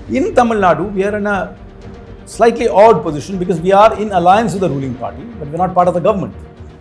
In Tamil Nadu, we are in a slightly odd position because we are in alliance with the ruling party, but we're not part of the government.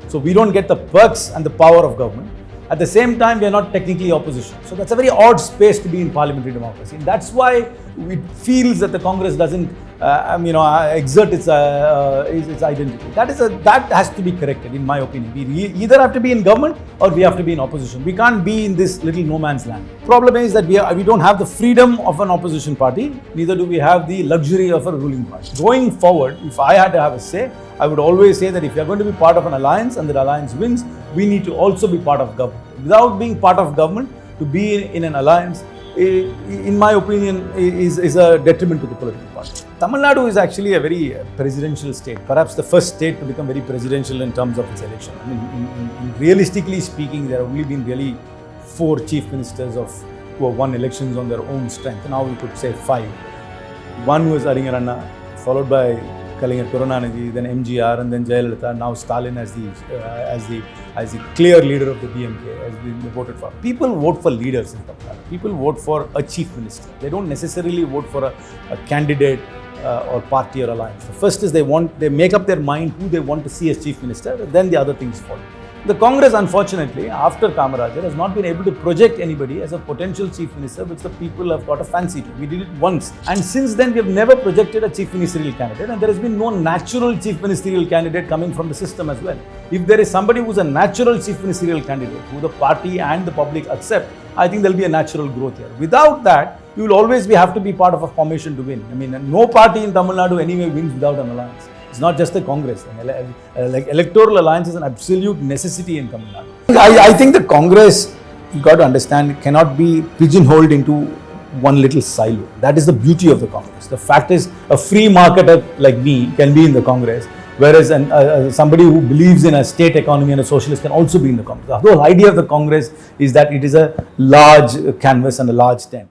So we don't get the perks and the power of government. At the same time, we are not technically opposition. So that's a very odd space to be in parliamentary democracy. And that's why it feels that the Congress doesn't exert its identity. That has to be corrected, in my opinion. We either have to be in government or we have to be in opposition. We can't be in this little no man's land. Problem is that we don't have the freedom of an opposition party, neither do we have the luxury of a ruling party. Going forward, if I had to have a say, I would always say that if you are going to be part of an alliance and that alliance wins, we need to also be part of government. Without being part of government, to be in an alliance, in my opinion, is a detriment to the political party. Tamil Nadu is actually a very presidential state, perhaps the first state to become very presidential in terms of its election. I mean, realistically speaking, there have only been really 4 chief ministers who have won elections on their own strength. Now we could say 5. One was Aringaranna, followed by Kalaignar Karunanidhi, then MGR, and then Jayalalitha. Now Stalin as the clear leader of the DMK, has been voted for. People vote for leaders in Tamil Nadu. People vote for a chief minister. They don't necessarily vote for a candidate or party or alliance. The first is they make up their mind who they want to see as chief minister, then the other things follow. The Congress, unfortunately, after Kamarajar, has not been able to project anybody as a potential chief minister, which the people have got a fancy to. We did it once. And since then, we have never projected a chief ministerial candidate. And there has been no natural chief ministerial candidate coming from the system as well. If there is somebody who is a natural chief ministerial candidate, who the party and the public accept, I think there will be a natural growth here. Without that, you will always have to be part of a formation to win. I mean, no party in Tamil Nadu anyway wins without an alliance. It's not just the Congress. Like electoral alliance is an absolute necessity in Tamil Nadu. I think the Congress, you got to understand, cannot be pigeonholed into one little silo. That is the beauty of the Congress. The fact is, a free marketer like me can be in the Congress, whereas somebody who believes in a state economy and a socialist can also be in the Congress. The whole idea of the Congress is that it is a large canvas and a large tent.